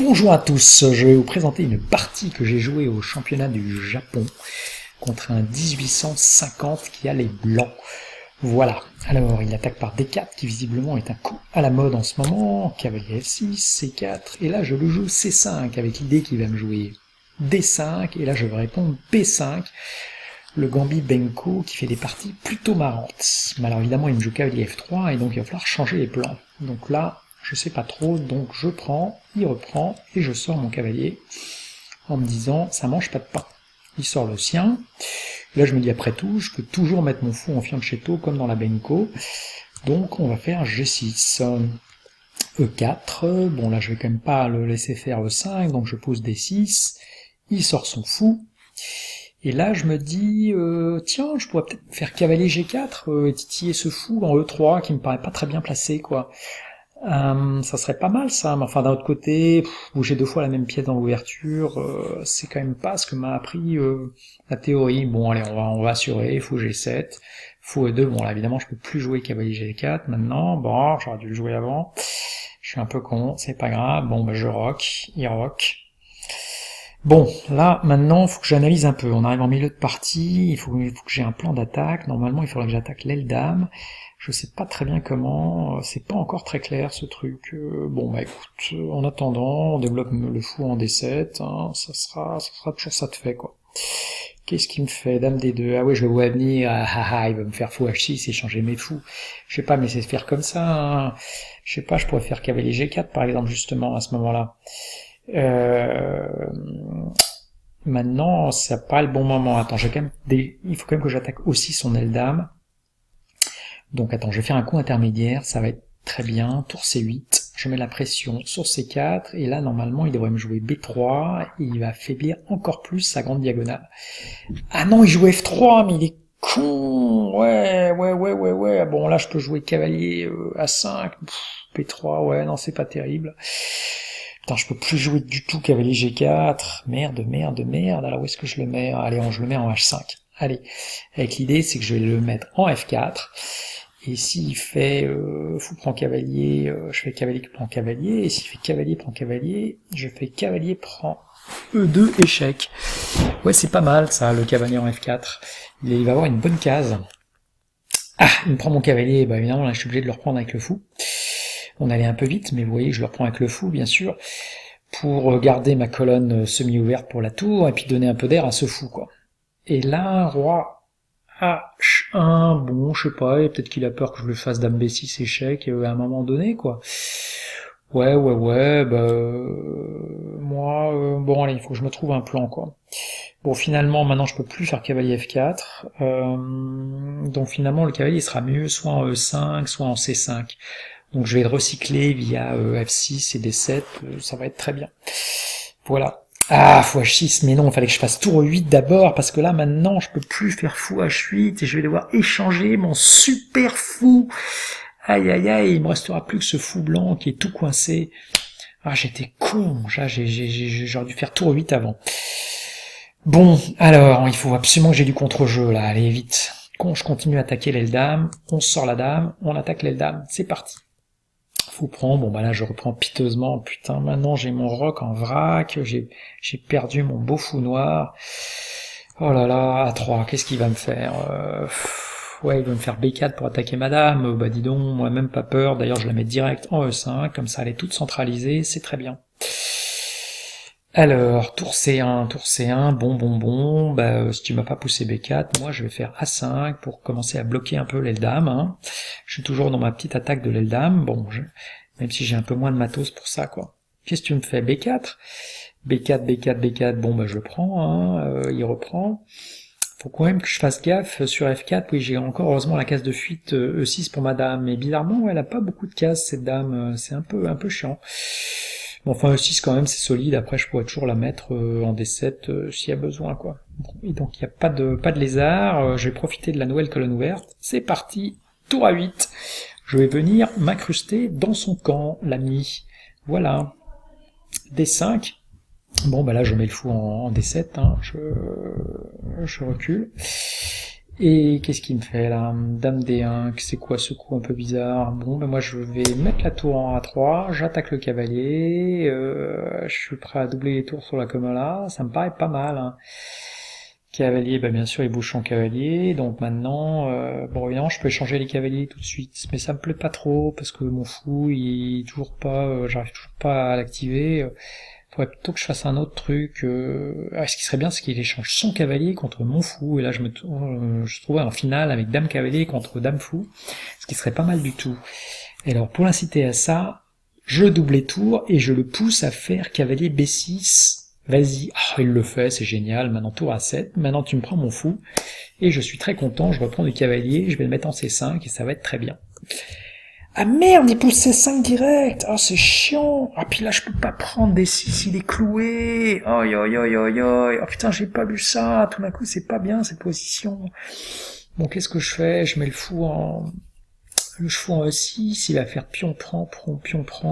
Bonjour à tous, je vais vous présenter une partie que j'ai jouée au championnat du Japon contre un 1850 qui a les blancs. Voilà, alors il attaque par D4 qui visiblement est un coup à la mode en ce moment, cavalier F6, C4, et là je le joue C5 avec l'idée qu'il va me jouer D5, et là je vais répondre B5, le Gambit Benko qui fait des parties plutôt marrantes. Mais alors évidemment il me joue cavalier F3 et donc il va falloir changer les plans. Donc là, je sais pas trop, donc je prends, il reprend, et je sors mon cavalier en me disant ça mange pas de pain. Il sort le sien. Et là je me dis après tout, je peux toujours mettre mon fou en fianchetto comme dans la Benko. Donc on va faire G6. E4, bon là je vais quand même pas le laisser faire E5, donc je pose D6, il sort son fou. Et là je me dis, tiens, je pourrais peut-être faire cavalier G4, et titiller ce fou en E3 qui me paraît pas très bien placé, quoi. Ça serait pas mal ça, mais enfin d'un autre côté, bouger deux fois la même pièce dans l'ouverture, c'est quand même pas ce que m'a appris la théorie. Bon allez, on va assurer, fou G7, fou E2, bon là évidemment je peux plus jouer cavalier G4 maintenant, bon j'aurais dû le jouer avant, je suis un peu con, c'est pas grave, bon bah je rock, il rock. Bon, là, maintenant, il faut que j'analyse un peu. On arrive en milieu de partie, il faut que j'ai un plan d'attaque. Normalement, il faudrait que j'attaque l'aile dame. Je sais pas très bien comment, c'est pas encore très clair ce truc. Bon, bah écoute, en attendant, on développe le fou en D7, hein, ça sera toujours ça de fait, quoi. Qu'est-ce qu'il me fait? Dame D2, ah ouais, je le vois venir, il va me faire fou H6 et changer mes fous. Je sais pas, mais c'est faire comme ça, hein. Je sais pas, je pourrais faire cavalier G4, par exemple, justement, à ce moment-là. Maintenant, c'est pas le bon moment. Attends, il faut quand même que j'attaque aussi son aile dame. Donc attends, je vais faire un coup intermédiaire, ça va être très bien. Tour C8, je mets la pression sur C4, et là normalement il devrait me jouer B3, et il va affaiblir encore plus sa grande diagonale. Ah non, il joue F3, mais il est con. Ouais. Bon là je peux jouer cavalier A5, B3, ouais, non c'est pas terrible. Putain, je peux plus jouer du tout cavalier G4, merde, alors où est-ce que je le mets? Allez, je le mets en H5. Allez, avec l'idée, c'est que je vais le mettre en F4, et s'il fait fou prend cavalier, je fais cavalier prend cavalier, et s'il fait cavalier prend cavalier, je fais cavalier prend E2 échec. Ouais, c'est pas mal ça, le cavalier en F4. Il va avoir une bonne case. Ah, il me prend mon cavalier, bah évidemment là je suis obligé de le reprendre avec le fou. On allait un peu vite, mais vous voyez, je le reprends avec le fou, bien sûr, pour garder ma colonne semi-ouverte pour la tour, et puis donner un peu d'air à ce fou, quoi. Et là, roi H1, bon, je sais pas, peut-être qu'il a peur que je le fasse dame B6 échec à un moment donné, quoi. Ouais, bah, moi, bon, allez, il faut que je me trouve un plan, quoi. Bon, finalement, maintenant, je peux plus faire cavalier F4, donc finalement, le cavalier sera mieux soit en E5, soit en C5. Donc je vais le recycler via F6 et D7, ça va être très bien. Voilà. Ah, fou H6, mais non, il fallait que je fasse tour 8 d'abord, parce que là, maintenant, je peux plus faire fou H8, et je vais devoir échanger mon super fou. Aïe, il me restera plus que ce fou blanc qui est tout coincé. Ah, j'étais con, j'aurais dû faire tour 8 avant. Bon, alors, il faut absolument que j'ai du contre-jeu, là, allez, vite. Je continue à attaquer l'aile dame, on sort la dame, on attaque l'aile dame, c'est parti. Fou prend, bon bah là je reprends piteusement, putain, maintenant j'ai mon roc en vrac, j'ai perdu mon beau fou noir. Oh là là, A3, qu'est-ce qu'il va me faire? Ouais, il va me faire B4 pour attaquer madame, bah dis donc, moi même pas peur, d'ailleurs je la mets direct en E5, comme ça elle est toute centralisée, c'est très bien. Alors, tour C1, bon, bah si tu m'as pas poussé B4, moi je vais faire A5 pour commencer à bloquer un peu l'aile dame, hein. Je suis toujours dans ma petite attaque de l'aile dame, bon, même si j'ai un peu moins de matos pour ça, quoi. Qu'est-ce que tu me fais? B4, bon bah je le prends, hein, il reprend. Faut quand même que je fasse gaffe sur F4, oui j'ai encore heureusement la case de fuite E6 pour ma dame, mais bizarrement elle a pas beaucoup de cases cette dame, c'est un peu chiant. Bon, enfin, E6 quand même, c'est solide. Après, je pourrais toujours la mettre en D7 s'il y a besoin, quoi. Bon, et donc, il n'y a pas de lézard. Je vais profiter de la nouvelle colonne ouverte. C'est parti. Tour à 8. Je vais venir m'incruster dans son camp, l'ami. Voilà. D5. Bon, bah là, je mets le fou en D7. Hein. Je recule. Et qu'est-ce qu'il me fait là? Dame D1, c'est quoi ce coup un peu bizarre? Bon, ben moi je vais mettre la tour en A3, j'attaque le cavalier, je suis prêt à doubler les tours sur la Komola, ça me paraît pas mal. Hein. Cavalier, bah bien sûr, il bouge son cavalier, donc maintenant, bon évidemment, je peux échanger les cavaliers tout de suite, mais ça me plaît pas trop, parce que mon fou, il est toujours pas, j'arrive toujours pas à l'activer. Faudrait plutôt que je fasse un autre truc. Ce qui serait bien, c'est qu'il échange son cavalier contre mon fou, et là, je trouvais en finale avec dame cavalier contre dame fou, ce qui serait pas mal du tout. Et alors, pour l'inciter à ça, je double les tours, et je le pousse à faire cavalier B6, vas-y, il le fait, c'est génial, maintenant tour A7, maintenant tu me prends mon fou, et je suis très content, je reprends du cavalier, je vais le mettre en C5, et ça va être très bien. Ah merde, il pousse C5 direct, c'est chiant, puis là je peux pas prendre D6, il est cloué, oh putain j'ai pas lu ça, tout d'un coup c'est pas bien cette position. Bon qu'est-ce que je fais, je mets le fou en E6, il va faire pion prend,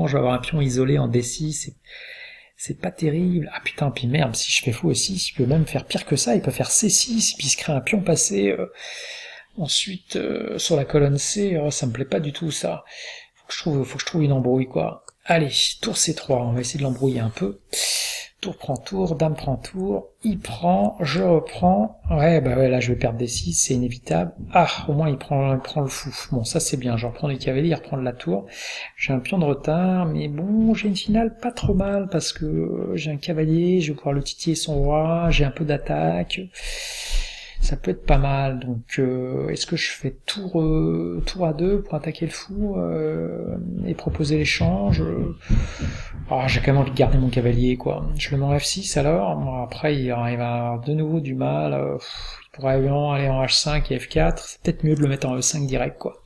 je vais avoir un pion isolé en D6, c'est pas terrible. Putain, puis merde, si je fais fou aussi, il peut même faire pire que ça, il peut faire C6, puis il se crée un pion passé ensuite sur la colonne C, ça me plaît pas du tout ça. Faut que je trouve une embrouille quoi. Allez, tour C3, on va essayer de l'embrouiller un peu. Tour prend tour, dame prend tour, il prend, je reprends, là je vais perdre D6, c'est inévitable. Au moins il prend le fou. Bon ça c'est bien, je reprends les cavaliers, il reprend la tour. J'ai un pion de retard, mais bon, j'ai une finale pas trop mal, parce que j'ai un cavalier, je vais pouvoir le titiller son roi, j'ai un peu d'attaque. Ça peut être pas mal, donc est-ce que je fais tour A2 pour attaquer le fou et proposer l'échange j'ai quand même envie de garder mon cavalier, quoi. Je le mets en F6 alors, après il va avoir de nouveau du mal, il pourrait vraiment aller en H5 et F4, c'est peut-être mieux de le mettre en E5 direct, quoi.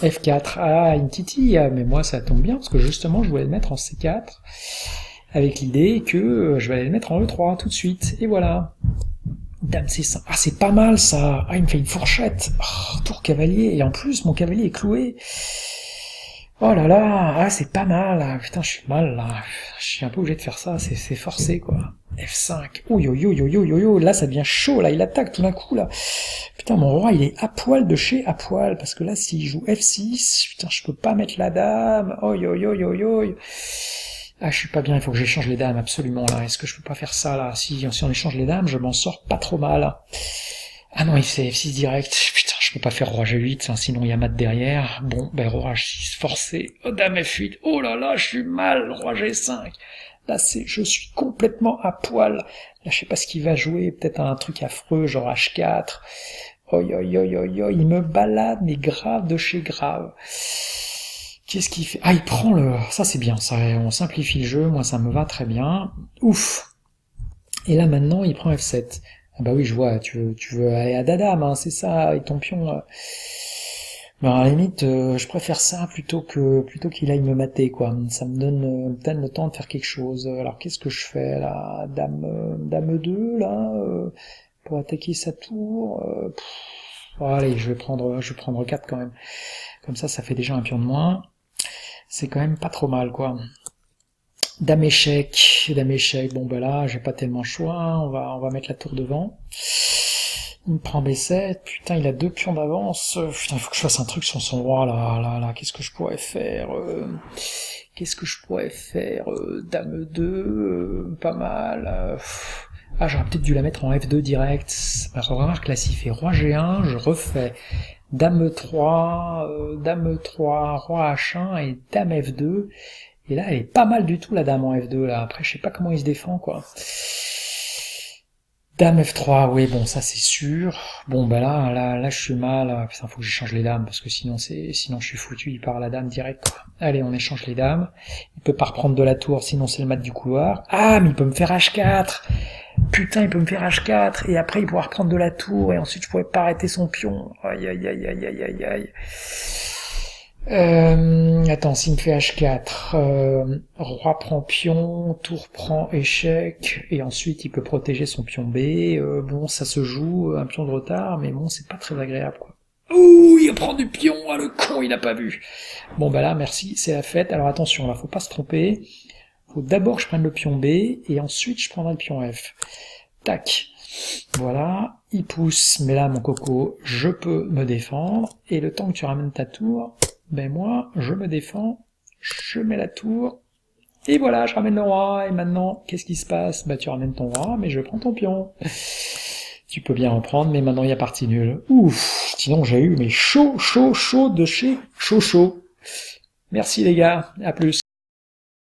F4, une titille, mais moi ça tombe bien, parce que justement je voulais le mettre en C4, avec l'idée que je vais aller le mettre en E3 tout de suite, et voilà. Dame C5. C'est pas mal ça. Il me fait une fourchette. Tour cavalier. Et en plus, mon cavalier est cloué. Oh là là. C'est pas mal. Putain, je suis mal là. Je suis un peu obligé de faire ça. C'est forcé quoi. F5. Là, ça devient chaud là. Il attaque tout d'un coup là. Putain, mon roi, il est à poil de chez à poil. Parce que là, s'il joue F6, putain, je peux pas mettre la dame. Je suis pas bien, il faut que j'échange les dames, absolument, là. Est-ce que je peux pas faire ça, là? Si on échange les dames, je m'en sors pas trop mal. Non, il fait F6 direct. Putain, je peux pas faire roi G8, sinon il y a mat derrière. Bon, roi H6 forcé. Dame F8. Oh là là, je suis mal, roi G5. Là, je suis complètement à poil. Là, je sais pas ce qu'il va jouer, peut-être un truc affreux, genre H4. Il me balade, mais grave de chez grave. Qu'est-ce qu'il fait? Il prend le... Ça c'est bien, ça, on simplifie le jeu, moi ça me va très bien. Ouf. Et là maintenant il prend F7. Oui je vois, tu veux aller à Dadam, hein, c'est ça, avec ton pion. À la limite, je préfère ça plutôt qu'il aille me mater, quoi. Ça me donne le temps de faire quelque chose. Alors qu'est-ce que je fais là? Dame 2 là, pour attaquer sa tour. Allez, je vais prendre 4 quand même. Comme ça fait déjà un pion de moins. C'est quand même pas trop mal, quoi. Dame échec. Bon, là, j'ai pas tellement le choix. Hein. On va mettre la tour devant. Il me prend B7. Putain, il a 2 pions d'avance. Putain, il faut que je fasse un truc sur son roi, là. Qu'est-ce que je pourrais faire? Dame 2. Pas mal. J'aurais peut-être dû la mettre en F2 direct. Remarque, là, s'il fait roi G1, je refais Dame 3, roi H1 et Dame F2. Et là, elle est pas mal du tout, la dame en F2, là. Après, je sais pas comment il se défend, quoi. Dame F3, oui, bon, ça c'est sûr. Bon, là, je suis mal. Putain, faut que j'échange les dames, parce que sinon je suis foutu, il part à la dame direct, quoi. Allez, on échange les dames. Il peut pas reprendre de la tour, sinon c'est le mat du couloir. Mais il peut me faire H4. Putain, il peut me faire H4, et après il pourra reprendre de la tour, et ensuite je pourrais pas arrêter son pion. Aïe. Attends, s'il me fait H4, roi prend pion, tour prend échec, et ensuite il peut protéger son pion B. Bon, ça se joue, un pion de retard, mais bon, c'est pas très agréable, quoi. Ouh, il prend du pion, le con, il a pas vu. Bon, là, merci, c'est la fête. Alors attention, là, faut pas se tromper. Faut d'abord que je prenne le pion B, et ensuite je prendrai le pion F. Tac. Voilà, il pousse, mais là, mon coco, je peux me défendre, et le temps que tu ramènes ta tour, moi, je me défends, je mets la tour, Et voilà, je ramène le roi, et maintenant, qu'est-ce qui se passe? Bah tu ramènes ton roi, mais je prends ton pion. Tu peux bien en prendre, mais maintenant il y a partie nulle. Ouf, sinon j'ai eu mais chaud de chez chaud. Merci les gars, à plus.